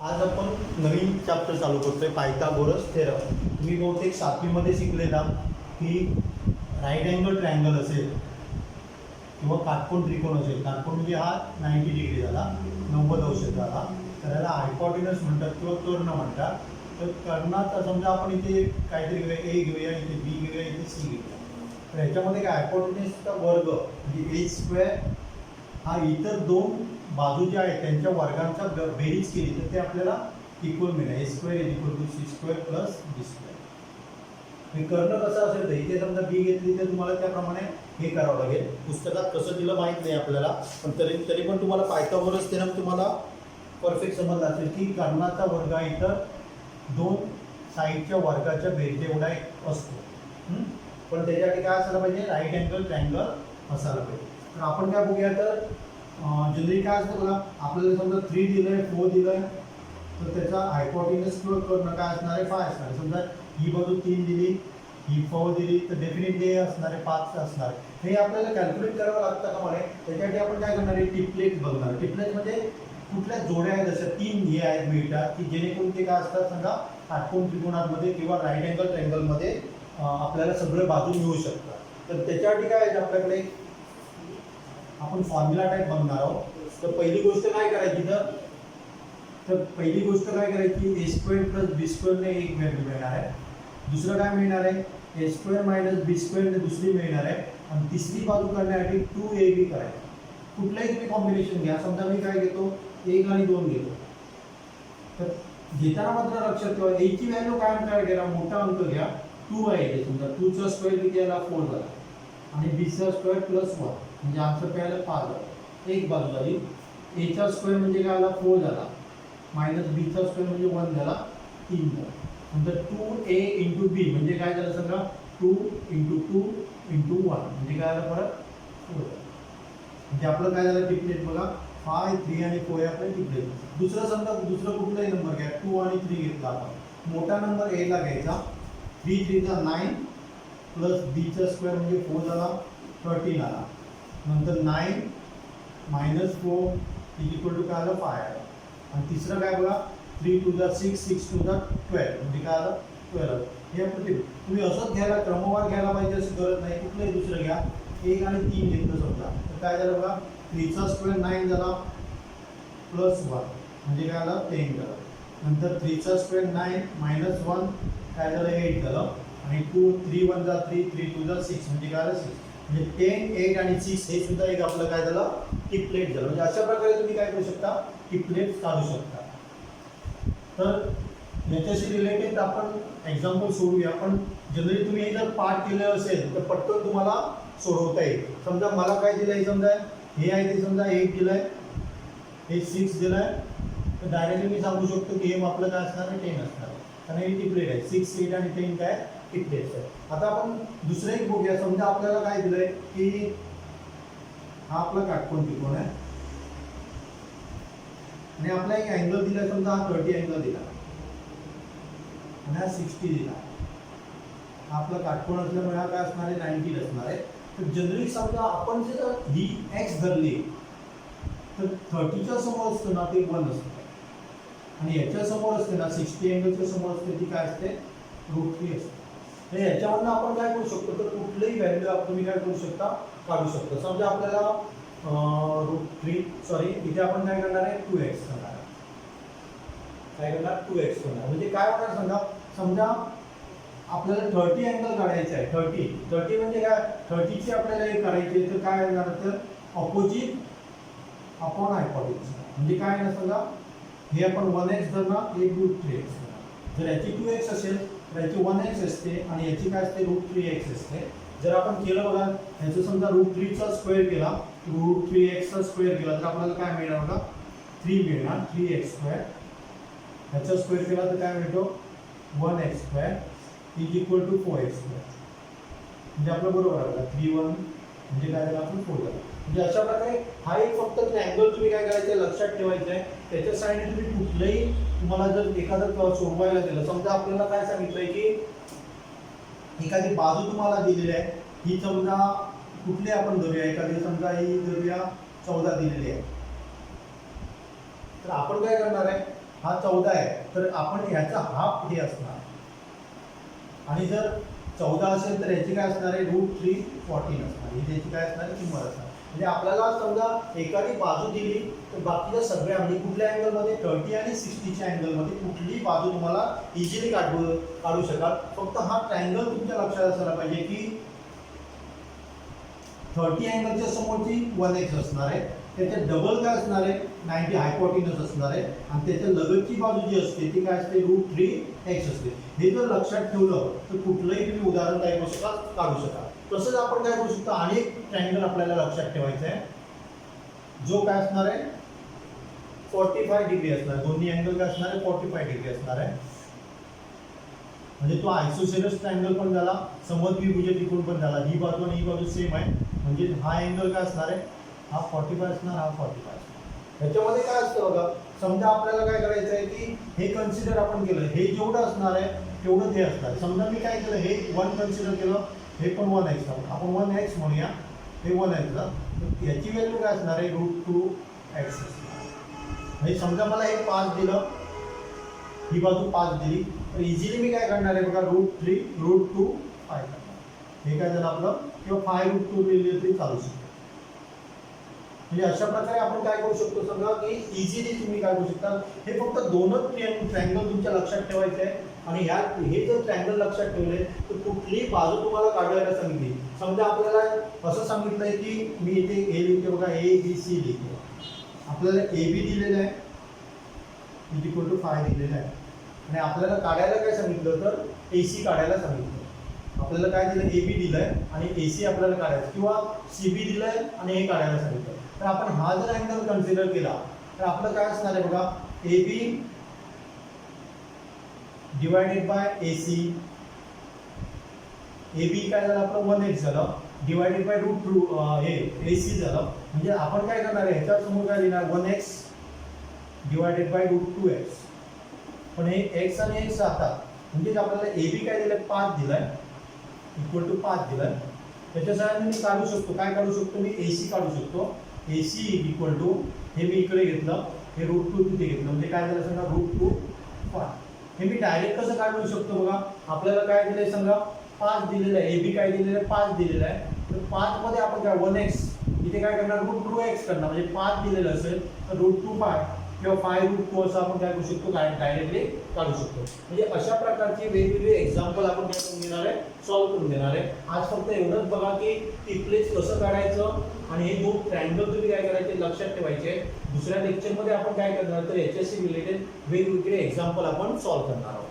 आज आपण नवीन चॅप्टर चालू करतोय पायथागोरस थेरम. तुम्ही बहुतेक 7वीमध्ये शिकलेला की राईट अँगल ट्रायंगल असेल किंवा काटकोन त्रिकोण असेल. काटकोन म्हणजे हा 90 डिग्री झाला, 90 अंश झाला, तर याला हायपोटेनस म्हणतात किंवा कर्ण म्हणतात. तर कर्णात समजा आपण इथे काहीतरी घेऊया, ए घेऊया, इथे बी घेऊया, इथे सी घेऊया. तर ह्याच्यामध्ये काय हायपोटेनसचा वर्ग म्हणजे a² हा इतर दोन बाजू ज्या आहेत त्यांच्या वर्गांचा बेरीज केली तर ते आपल्याला इक्वल मिळेल. a² = c² + b². हे कर्ण कसं असेल तर इथे समजा बी घेतली तर तुम्हाला त्याप्रमाणे हे करावं लागेल. पुस्तकात कसं दिलं माहीत नाही आपल्याला, पण तरी पण तुम्हाला पायथागोरस थेरम तुम्हाला परफेक्ट समजला असेल की कर्णाचा वर्ग इतर दोन साईडच्या वर्गाच्या बेरीज एवढा एक असतो. पण त्याच्यासाठी काय असायला पाहिजे, राईट अँगल ट्रायंगल असायला पाहिजे. तर आपण काय बघूया, तर जनरली काय असतं बघा, आपल्याला समजा 3 दिलंय, 4 दिलंय, तर त्याचा हायपोटेनस किंवा कर्ण काय असणार आहे, 5 असणार आहे. समजा ही बाजू 3 दिली, ही 4 दिली, तर डेफिनेटली हे असणार आहे 5 असणार आहे. हे आपल्याला कॅल्क्युलेट करावं लागतं का मला. त्याच्यासाठी आपण काय करणार आहे, टिपलेट बघणार. टिपलेट म्हणजे कुठल्या जोड्या आहेत, जसं 3 हे आहेत मिळतात की जेणेकरून ते काय असतात समजा काटकोन त्रिकोणामध्ये किंवा राईट अँगल ट्रायंगलमध्ये आपल्याला सगळे बाजू मिळू शकतात. तर त्याच्यासाठी काय आहे आपल्याकडे, आपण फॉर्म्युला टाईप बघणार आहोत. तर पहिली गोष्ट काय करायची, तर पहिली गोष्ट काय करायची, a² + b² ने एक व्हॅल्यू मिळणार आहे. दुसरं काय मिळणार आहे, a² - b² ने दुसरी मिळणार आहे. आणि तिसरी बाजू करण्यासाठी 2ab करायचं. कुठलाही तुम्ही कॉम्बिनेशन घ्या. समजा मी काय घेतो, 1 आणि 2 घेतो. तर घेताना मात्र लक्षात ठेवा, a ची व्हॅल्यू काय काय करा, मोठा अंक घ्या, 2 आहे. समजा 2 चा स्क्वेअर किती आला, 4 झाला. आणि b चा स्क्वेअर + 1 म्हणजे आन्सर काय आलं, 5 झालं. एक बाजू झाली. a चा स्क्वेअर म्हणजे काय आला, 4 झाला, मायनस b चा स्क्वेअर म्हणजे 1 झाला, 3 झाला. नंतर 2a × b म्हणजे काय झालं सांगा, 2 × 2 × 1 म्हणजे काय झालं, परत 4 झालं. म्हणजे आपलं काय झालं टिपलेट बघा, 5, 3 आणि 4 आपलं टिपलेट. दुसरं समजा दुसरं कुठलाही नंबर घ्या, 2 आणि 3 घेतला आपण. मोठा नंबर a ला घ्यायचा, 3 3 = 9 + b चा स्क्वेअर म्हणजे 4 झाला, 13 आला. नंतर 9 - 4 = काय आलं, 5 आलं. आणि तिसरं काय बघा, 3 2 = 6 6 2 = 12 म्हणजे काय आलं, 12. हे आपण तुम्ही असंच घ्यायला, क्रमवार घ्यायला पाहिजे अशी गरज नाही. कुठलंही दुसरं घ्या. 1 आणि 3 घेतलं समजा, तर काय झालं बघा, 3 चा स्क्वेअर 9 झाला, +1 म्हणजे काय आलं, 10 झालं. नंतर 3 चा स्क्वेअर 9 - 1 काय झालं, 8 झालं. आणि 2 3 1 = 3 3 2 = 6 म्हणजे काय आलं, 6. म्हणजे 10 8 आणि 6 हे सुद्धा एक आपलं काय झालं, टिपलेट झालं. म्हणजे अशा प्रकारे तुम्ही काय करू शकता, टिपलेट काढू शकता. तर याच्याशी रिलेटेड आपण एक्झाम्पल सोडूया. पण जनरली तुम्ही जर पाठ केलं असेल तर पटकन तुम्हाला सोडवता येईल. समजा मला काय दिलंय, समजा हे आहे ते समजा 8 दिलंय, हे 6 दिलंय, तर डायरेक्टली मी सांगू शकतो की हे आपलं काय असणार आहे, 10 असणार आहे. कारण हे टिपलेट आहे. 6 8 आणि 10 काय टिपलेट आहे. आता आपण दुसरं एक बघूया. समजा आपल्याला काय दिलंय की हा आपला काटकोन त्रिकोण आहे आणि आपला एक अँगल दिलाय, समजा हा 30 अँगल दिला आणि हा 60 दिला. आपला काटकोन असल्यामुळे हा काय असणार आहे, 90 असणार आहे. तर जनरली समजा आपण जर ही x धरली तर 30च्या समोर असतं ना ते 1 असतं, आणि याच्या समोर असते ना 60 अँगलच्या समोर असते ती काय असते, √3 असते. तर याच्यावरनं आपण काय करू शकतो, तर कुठलीही व्हॅल्यू तुम्ही काय करू शकता, काढू शकतो. समजा आपल्याला इथे आपण काय करणार आहे, 2x करणार आहे. काय करणार, 2x करणार. म्हणजे काय होणार सांगा, समजा आपल्याला 30 अँगल काढायचा आहे. 30 म्हणजे काय, 30ची आपल्याला हे करायचे, तर काय होणार, तर ऑपोजिट अपॉन हायपोटेनस. म्हणजे काय आहे ना सांगा, हे आपण 1x धरणार, हे √3x. जर याची 2x असेल तर याची 1x असते आणि याची काय असते, √3x असते. जर आपण केलं बघा, ह्याचं समजा √3 चा स्क्वेअर केला, √3x चा स्क्वेअर केला, तर आपल्याला काय मिळणार बघा, 3 मिळणार, 3x². ह्याचा स्क्वेअर केला तर काय मिळतो, 1x² = 4x². म्हणजे आपलं बरोबर आहे बघा, 3 1 म्हणजे काय झालं, आपण 4 झालं. म्हणजे अशा प्रकारे हा एक फक्त ट्रायंगल तुम्ही काय करायचं, लक्षात ठेवायचं आहे. त्याच्या साईडने तुम्ही कुठलंही, तुम्हाला जर एखादं सोडवायला दिलं, समजा आपल्याला काय सांगितलंय की एखादी बाजू तुम्हाला दिलेली आहे, ही समजा कुठली आपण धरूया, एखादी समजा ही धरूया 14 दिलेली आहे. तर आपण काय करणार आहे, हा 14 आहे, तर आपण ह्याचा हाफ हे असणार. आणि जर 14 असेल तर याची काय असणार आहे, √314 असणार. ही त्याची काय असणार आहे, किंमत असणार. म्हणजे आपल्याला समजा एखादी बाजू दिली तर बाकीच्या सगळ्या म्हणजे कुठल्या अँगलमध्ये 30 आणि 60च्या अँगलमध्ये कुठलीही बाजू तुम्हाला इझिली काढू शकाल. फक्त हा ट्रायंगल तुमच्या लक्षात असायला पाहिजे की 30 अँगलच्या समोरची 1x असणार आहे, त्याच्या डबल काय असणार आहे, 90 हायपोटेनस असणार आहे, आणि त्याच्या लगतची बाजू जी असते ती काय असते, √3x असते. हे जर लक्षात ठेवलं तर कुठलंही तुम्ही उदाहरण काय करू शकाल, काढू शकाल. तसंच आपण काय करू शकतो, अनेक ट्रायंगल आपल्याला लक्षात ठेवायचा आहे जो काय असणार आहे 45 डिग्री असणार. दोन्ही अँगल काय असणार आहे, 45 डिग्री असणार आहे. म्हणजे तो आयसोसेलेस ट्रायंगल पण झाला, समद्विभुज त्रिकोण पण झाला. ही बाजू आणि ही बाजू सेम आहे, म्हणजे हा अँगल काय असणार आहे, हा 45 असणार, हा 45 असणार. त्याच्यामध्ये काय असतं बघा, समजा आपल्याला काय करायचं आहे की हे कन्सिडर आपण केलं, हे जेवढं असणार आहे तेवढं हे असणार आहे. समजा मी काय केलं, हे 1 कन्सिडर केलं, हे पण 1x, आपण 1x म्हणूया, हे 1x ला, तर याची व्हॅल्यू काय असणार आहे, √2x असणार. म्हणजे समजा मला हे 5 दिलं, ही बाजू 5 दिली, तर इझिली मी काय करणार आहे बघा, √2 5 करणार. हे काय झालं आपलं, किंवा 5√2 लिहिलं तरी चालू शकतो. म्हणजे अशा प्रकारे आपण काय करू शकतो समजा की इझिली तुम्ही काय करू शकता. हे फक्त दोनच ट्रायंगल तुमच्या लक्षात ठेवायचे आहे, आणि हे जर ट्रायंगल लक्षात ठेवले तर कुठलीही बाजू तुम्हाला काढायला सांगितली. समजा आपल्याला असं सांगितलंय की मी इथे ए लिहितो बघा, ABC लिहितो. आपल्याला AB दिलेलं आहे =5 दिलेलं आहे, आणि आपल्याला काढायला काय सांगितलं तर AC काढायला सांगितलं. आपल्याला काय दिलं, AB दिलंय आणि AC आपल्याला काढायचं, किंवा CB दिलंय आणि हे काढायला सांगितलं. तर आपण हा जर अँगल कन्सिडर केला तर आपलं काय असणार आहे बघा, AB divided by AC. AB काय झालं आपलं 1x झालं, डिवायडेड बाय √2 हे AC झालं. म्हणजे आपण काय करणार आहे, ह्याच्या समोर काय लिहिणार, 1x डिवायडेड बाय √2x. पण हे x आणि x जातात, म्हणजे आपल्याला AB काय दिलं, 5 दिलाय, =5 दिलाय. त्याच्या सहाय्याने मी काढू शकतो, काय काढू शकतो मी, AC काढू शकतो. AC हे मी इकडे घेतलं, हे √2 तिथे घेतलं, म्हणजे काय झालं सांगा, √2 हे मी डायरेक्ट कसं काढू शकतो बघा. आपल्याला काय दिलंय सांगा, 5 दिलेलं आहे, AB काय दिलेलं आहे, 5 दिलेलं आहे. तर 5 मध्ये आपण काय 1x इथे काय करणार, √2x करणार. म्हणजे 5 दिलेलं असेल तर √2 किंवा 5√2 असं आपण काय करू शकतो, डायरेक्टली काढू शकतो. म्हणजे अशा प्रकारचे वेगवेगळे एक्झाम्पल आपण काय करून देणार आहे, सॉल्व्ह करून देणार आहे. आज फक्त एवढंच बघा की ट्रिपलेट्स कसं काढायचं, आणि हे 2 ट्रायंगल तुम्ही काय करायचे लक्षात ठेवायचे. दुसऱ्या लेक्चरमध्ये आपण काय करणार तर याच्याशी रिलेटेड वेगवेगळे एक्झाम्पल आपण सॉल्व्ह करणार आहोत.